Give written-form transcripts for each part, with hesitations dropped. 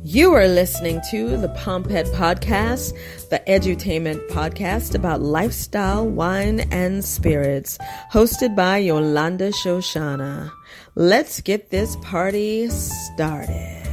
You are listening to the Pompette podcast, the edutainment podcast about lifestyle, wine, and spirits, hosted by Yolanda Shoshana. Let's get this party started.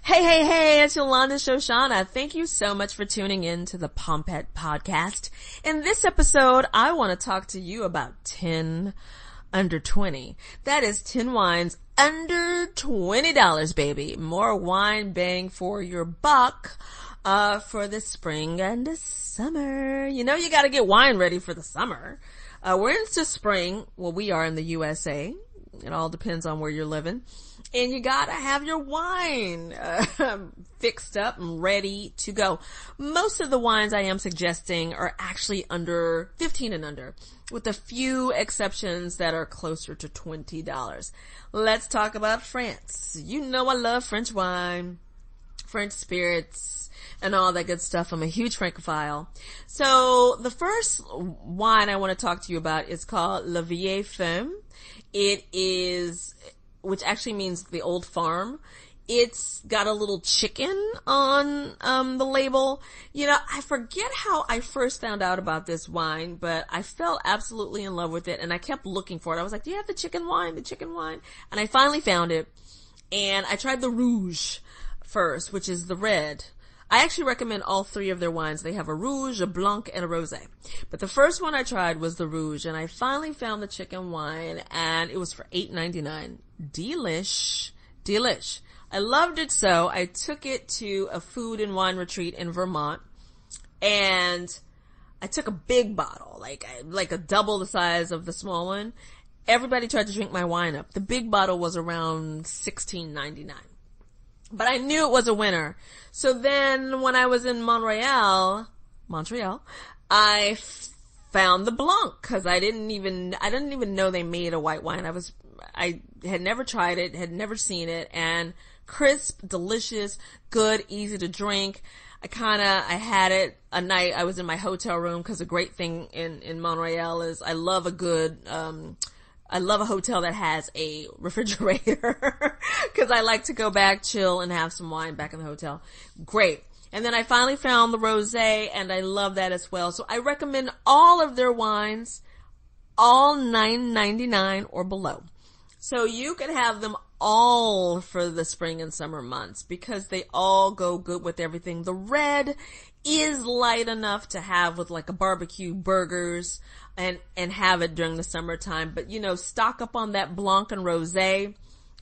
Hey, it's Yolanda Shoshana. Thank you so much for tuning in to the Pompette podcast. In this episode, I want to talk to you about 10 under 20. That is 10 wines under $20, baby. More wine bang for your buck, for the spring and the summer. You know, you gotta get wine ready for the summer. We're into spring. Well, we are in the USA. It all depends on where you're living. And you gotta have your wine fixed up and ready to go. Most of the wines I am suggesting are actually under 15 and under, with a few exceptions that are closer to $20. Let's talk about France. You know I love French wine, French spirits, and all that good stuff. I'm a huge Francophile. So the first wine I want to talk to you about is called La Vieille Ferme. It is, which actually means the old farm. It's got a little chicken on the label. You know, I forget how I first found out about this wine, but I fell absolutely in love with it, and I kept looking for it. I was like, do you have the chicken wine? The chicken wine? And I finally found it, and I tried the Rouge first, which is the red. I actually recommend all three of their wines. They have a Rouge, a Blanc, and a Rosé. But the first one I tried was the Rouge, and I finally found the chicken wine, and it was for $8.99. Delish. I loved it so. I took it to a food and wine retreat in Vermont, and I took a big bottle, like a double the size of the small one. Everybody tried to drink my wine up. The big bottle was around $16.99. But I knew it was a winner. So then when I was in Montreal, I found the Blanc, cause I didn't even know they made a white wine. I had never tried it, had never seen it, and crisp, delicious, good, easy to drink. I had it a night I was in my hotel room, cause a great thing in Montreal is I love a hotel that has a refrigerator because I like to go back, chill, and have some wine back in the hotel. Great. And then I finally found the Rosé, and I love that as well. So I recommend all of their wines, all $9.99 or below. So you can have them all for the spring and summer months because they all go good with everything. The red is light enough to have with like a barbecue, burgers, and have it during the summertime. But, you know, stock up on that Blanc and Rosé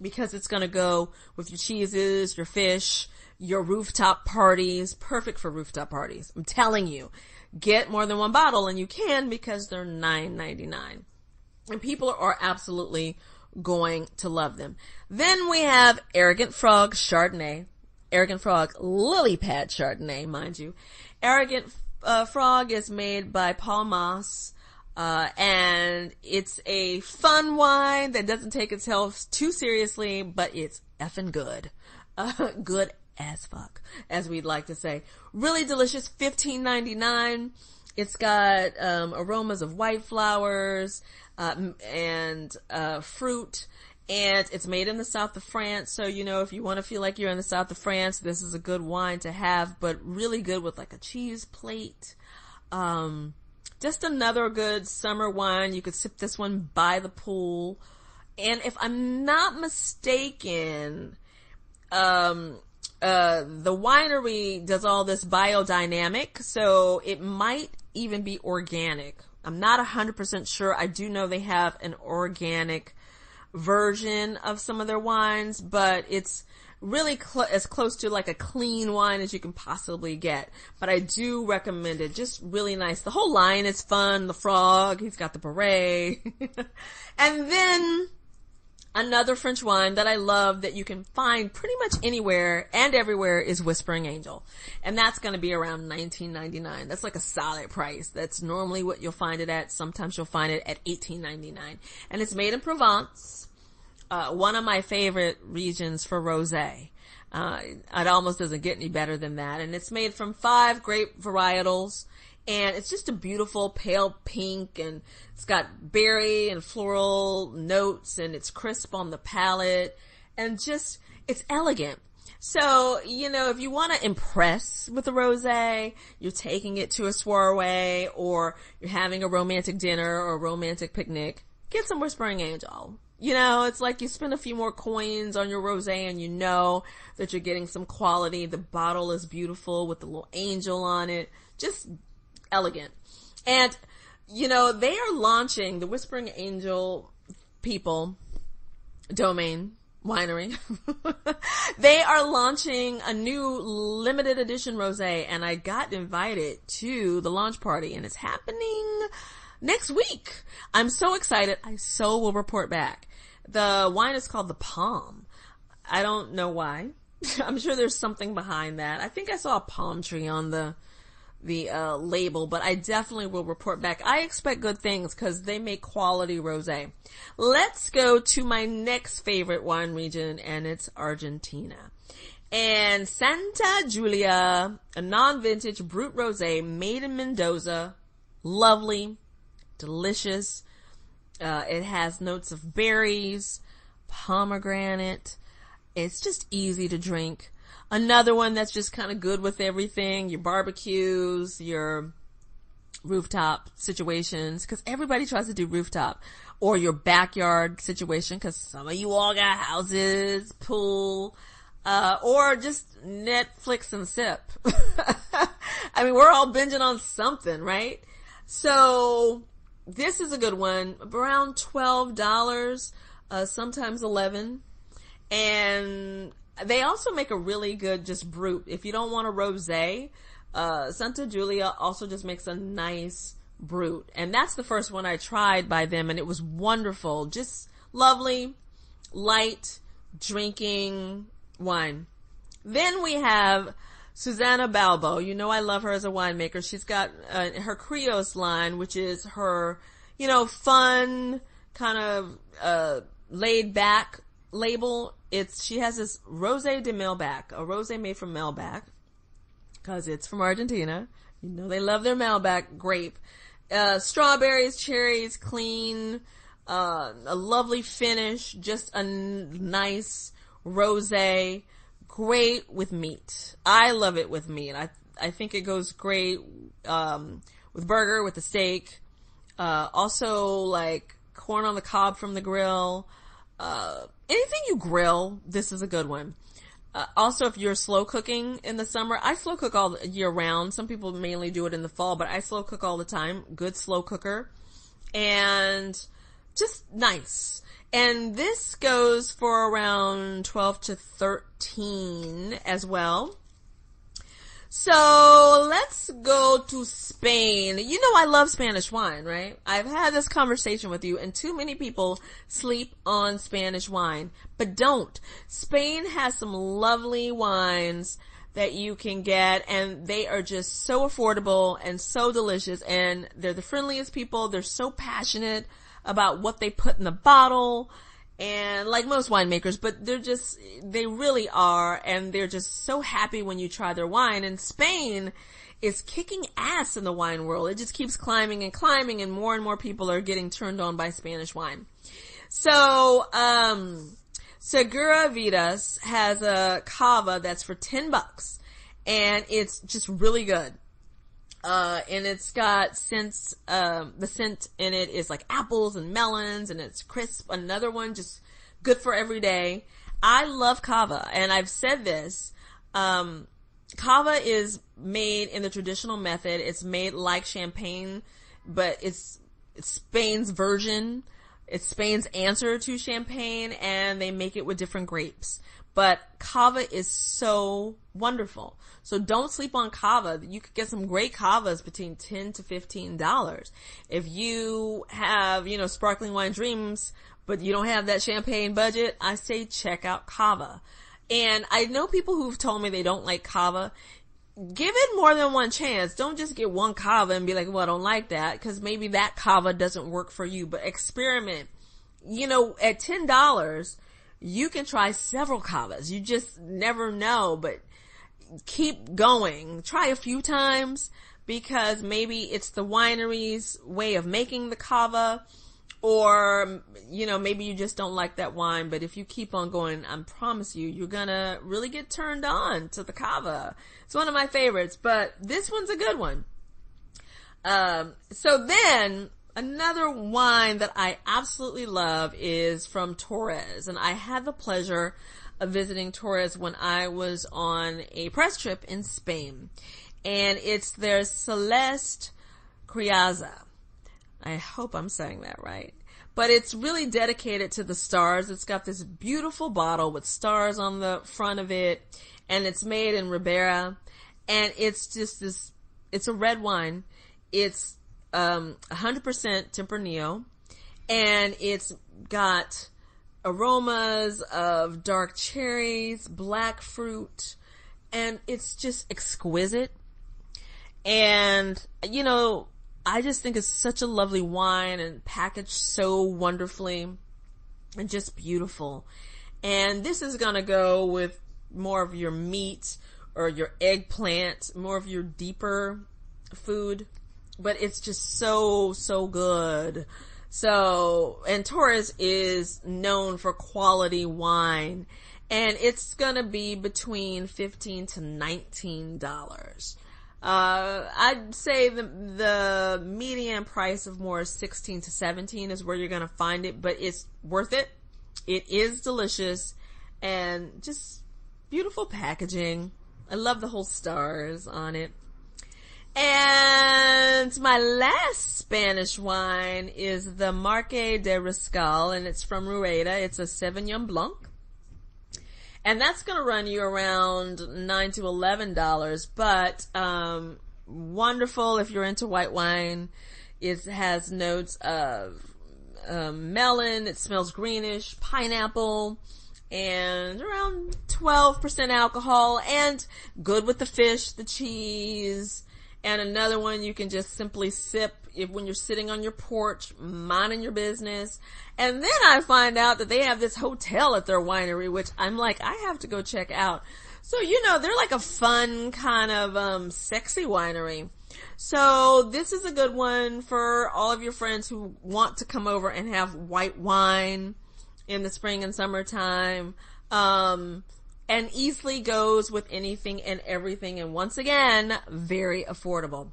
because it's going to go with your cheeses, your fish, your rooftop parties. Perfect for rooftop parties. I'm telling you, get more than one bottle, and you can because they're $9.99. And people are absolutely going to love them. Then we have Arrogant Frog Chardonnay. Arrogant Frog Lily Pad Chardonnay, mind you. Arrogant Frog is made by Paul Moss. And it's a fun wine that doesn't take itself too seriously, but it's effing good. Good as fuck, as we'd like to say. Really delicious, $15.99. It's got, aromas of white flowers, and fruit. And it's made in the south of France. So, you know, if you want to feel like you're in the south of France, this is a good wine to have, but really good with like a cheese plate. Just another good summer wine. You could sip this one by the pool. And if I'm not mistaken, the winery does all this biodynamic, so it might even be organic. I'm not 100% sure. I do know they have an organic version of some of their wines, but it's really as close to like a clean wine as you can possibly get. But I do recommend it. Just really nice. The whole line is fun. The frog, he's got the beret. And then another French wine that I love that you can find pretty much anywhere and everywhere is Whispering Angel. And that's going to be around $19.99. That's like a solid price. That's normally what you'll find it at. Sometimes you'll find it at $18.99. And it's made in Provence. One of my favorite regions for rosé. It almost doesn't get any better than that. And it's made from 5 grape varietals. And it's just a beautiful pale pink, and it's got berry and floral notes, and it's crisp on the palate, and just, it's elegant. So, if you want to impress with a rosé, you're taking it to a soiree, or you're having a romantic dinner or a romantic picnic, get some Whispering Angel. It's like you spend a few more coins on your rosé and you know that you're getting some quality. The bottle is beautiful with the little angel on it. Just elegant. And, they are launching, the Whispering Angel people, Domain Winery, they are launching a new limited edition rosé, and I got invited to the launch party, and it's happening next week. I'm so excited. I so will report back. The wine is called the Palm. I don't know why. I'm sure there's something behind that. I think I saw a palm tree on the label, but I definitely will report back. I expect good things because they make quality rosé. Let's go to my next favorite wine region, and it's Argentina. And Santa Julia, a non-vintage brut rosé made in Mendoza. Lovely, delicious. It has notes of berries, pomegranate. It's just easy to drink. Another one that's just kind of good with everything, your barbecues, your rooftop situations, because everybody tries to do rooftop, or your backyard situation, because some of you all got houses, pool, or just Netflix and sip. I mean, we're all binging on something, right? So this is a good one, around $12, sometimes $11, and they also make a really good just brut. If you don't want a rosé, Santa Julia also just makes a nice brut. And that's the first one I tried by them, and it was wonderful. Just lovely, light, drinking wine. Then we have Susana Balbo. I love her as a winemaker. She's got her Crios line, which is her, fun, kind of laid back label. She has this Rosé de Malbec, a rosé made from Malbec, because it's from Argentina. They love their Malbec grape. Strawberries, cherries, clean, a lovely finish, just a nice rosé, great with meat. I love it with meat. I think it goes great, with burger, with the steak, also like corn on the cob from the grill, anything you grill, this is a good one. Also, if you're slow cooking in the summer, I slow cook all year round. Some people mainly do it in the fall, but I slow cook all the time. Good slow cooker. And just nice. And this goes for around 12 to 13 as well. So let's go to Spain. I love Spanish wine, right? I've had this conversation with you, and too many people sleep on Spanish wine, but don't. Spain has some lovely wines that you can get, and they are just so affordable and so delicious, and they're the friendliest people. They're so passionate about what they put in the bottle, and like most winemakers, but they really are, and they're just so happy when you try their wine. And Spain is kicking ass in the wine world. It just keeps climbing and climbing, and more people are getting turned on by Spanish wine. So, Segura Vidas has a cava that's for $10, and it's just really good. And it's got scents, the scent in it is like apples and melons, and it's crisp. Another one just good for every day. I love cava, and I've said this, cava is made in the traditional method. It's made like champagne, but it's Spain's version. It's Spain's answer to champagne, and they make it with different grapes. But cava is so wonderful. So don't sleep on cava. You could get some great cavas between $10 to $15. If you have, sparkling wine dreams, but you don't have that champagne budget, I say check out cava. And I know people who've told me they don't like cava. Give it more than one chance. Don't just get one cava and be like, well, I don't like that, because maybe that cava doesn't work for you. But experiment. At $10, you can try several cavas. You just never know, but keep going. Try a few times, because maybe it's the winery's way of making the cava, or, you know, maybe you just don't like that wine, but if you keep on going, I promise you, you're gonna really get turned on to the cava. It's one of my favorites, but this one's a good one. So then, another wine that I absolutely love is from Torres, and I had the pleasure of visiting Torres when I was on a press trip in Spain, and it's their Celeste Crianza. I hope I'm saying that right. But it's really dedicated to the stars. It's got this beautiful bottle with stars on the front of it, and it's made in Ribera, and it's just this, it's a red wine. It's 100% Tempranillo, and it's got aromas of dark cherries, black fruit, and it's just exquisite. And, you know, I just think it's such a lovely wine and packaged so wonderfully and just beautiful. And this is gonna go with more of your meat or your eggplant, more of your deeper food, but it's just so, so good. So, and Torres is known for quality wine, and it's gonna be between $15 to $19. I'd say the median price of more 16 to 17 is where you're gonna find it, but it's worth it. It is delicious and just beautiful packaging. I love the whole stars on it. And my last Spanish wine is the Marque de Riscal, and it's from Rueda. It's a Sauvignon Blanc. And that's going to run you around $9 to $11, but wonderful if you're into white wine. It has notes of melon. It smells greenish, pineapple, and around 12% alcohol, and good with the fish, the cheese. And another one you can just simply sip when you're sitting on your porch, minding your business. And then I find out that they have this hotel at their winery, which I'm like, I have to go check out. So, you know, they're like a fun kind of, sexy winery. So this is a good one for all of your friends who want to come over and have white wine in the spring and summertime. And easily goes with anything and everything. And once again, very affordable.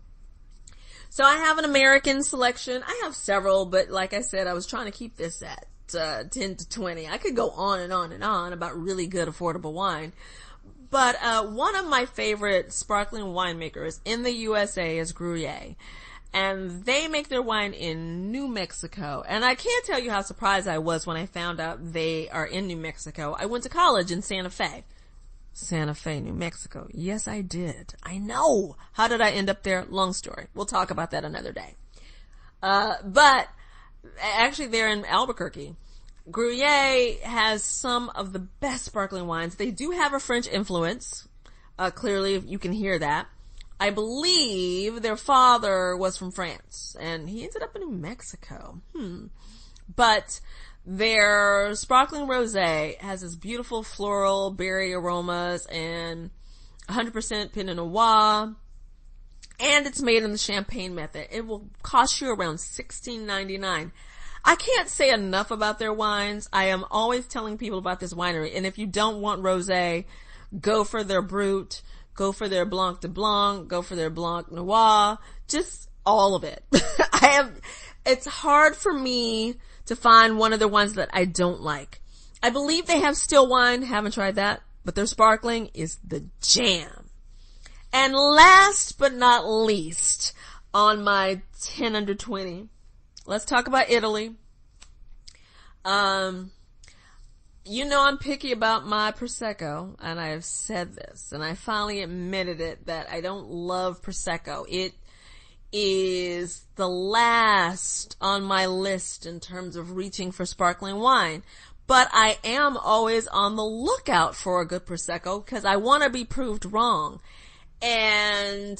So I have an American selection. I have several, but like I said, I was trying to keep this at 10 to 20. I could go on and on and on about really good affordable wine. But one of my favorite sparkling winemakers in the USA is Gruet. And they make their wine in New Mexico. And I can't tell you how surprised I was when I found out they are in New Mexico. I went to college in Santa Fe. Santa Fe, New Mexico. Yes, I did. I know. How did I end up there? Long story. We'll talk about that another day. But actually they're in Albuquerque. Gruet has some of the best sparkling wines. They do have a French influence. Clearly you can hear that. I believe their father was from France, and he ended up in New Mexico. But their sparkling rosé has this beautiful floral berry aromas and 100% Pinot Noir, and it's made in the champagne method. It will cost you around $16.99. I can't say enough about their wines. I am always telling people about this winery, and if you don't want rosé, go for their Brut. Go for their Blanc de Blanc, go for their Blanc Noir, just all of it. It's hard for me to find one of the ones that I don't like. I believe they have still wine, haven't tried that, but their sparkling is the jam. And last but not least, on my 10 under 20, let's talk about Italy. You know I'm picky about my Prosecco, and I have said this, and I finally admitted it, that I don't love Prosecco. It is the last on my list in terms of reaching for sparkling wine. But I am always on the lookout for a good Prosecco, because I want to be proved wrong. And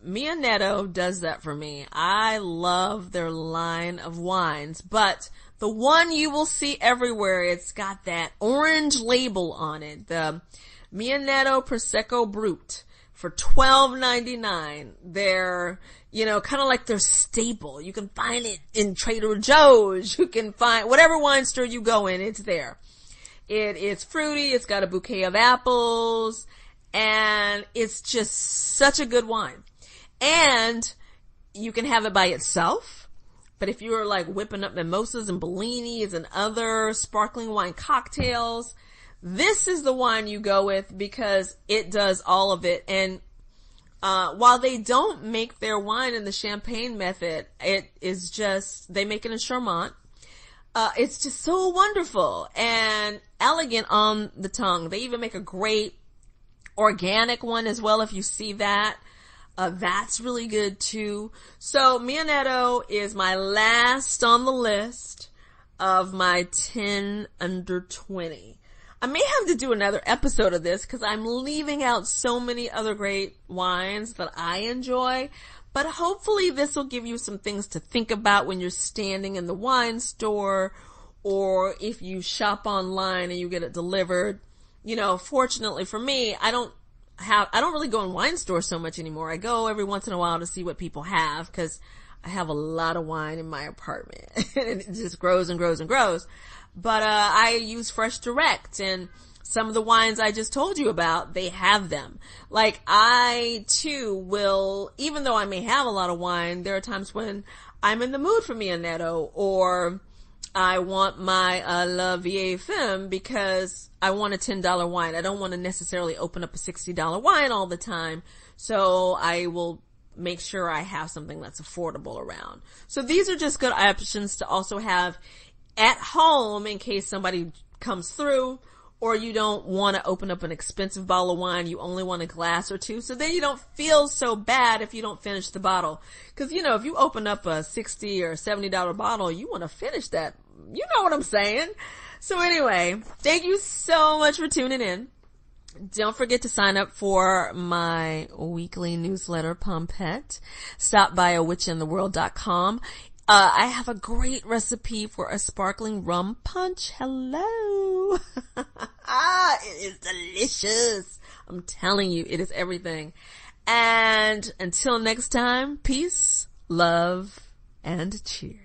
Mia Netto does that for me. I love their line of wines, but the one you will see everywhere, it's got that orange label on it. The Mia Netto Prosecco Brut for $12.99. They're, kind of like their staple. You can find it in Trader Joe's. You can find whatever wine store you go in, it's there. It's fruity. It's got a bouquet of apples, and it's just such a good wine. And you can have it by itself. But if you're like whipping up mimosas and bellinis and other sparkling wine cocktails, this is the wine you go with because it does all of it. And while they don't make their wine in the champagne method, it is just, they make it in Charmant. It's just so wonderful and elegant on the tongue. They even make a great organic one as well, if you see that. That's really good too. So Mio Netto is my last on the list of my 10 under 20. I may have to do another episode of this because I'm leaving out so many other great wines that I enjoy. But hopefully this will give you some things to think about when you're standing in the wine store, or if you shop online and you get it delivered. Fortunately for me, I don't really go in wine stores so much anymore. I go every once in a while to see what people have because I have a lot of wine in my apartment. And it just grows and grows and grows. But I use Fresh Direct, and some of the wines I just told you about, they have them. Like, I too will, even though I may have a lot of wine, there are times when I'm in the mood for Mio Netto, or I want my La Vieille Ferme because I want a $10 wine. I don't want to necessarily open up a $60 wine all the time. So I will make sure I have something that's affordable around. So these are just good options to also have at home in case somebody comes through, or you don't want to open up an expensive bottle of wine. You only want a glass or two. So then you don't feel so bad if you don't finish the bottle. Cause if you open up a $60 or $70 bottle, you want to finish that. You know what I'm saying? So anyway, thank you so much for tuning in. Don't forget to sign up for my weekly newsletter, Pompette. Stop by awitchintheworld.com. I have a great recipe for a sparkling rum punch. Hello. It is delicious. I'm telling you, it is everything. And until next time, peace, love, and cheers.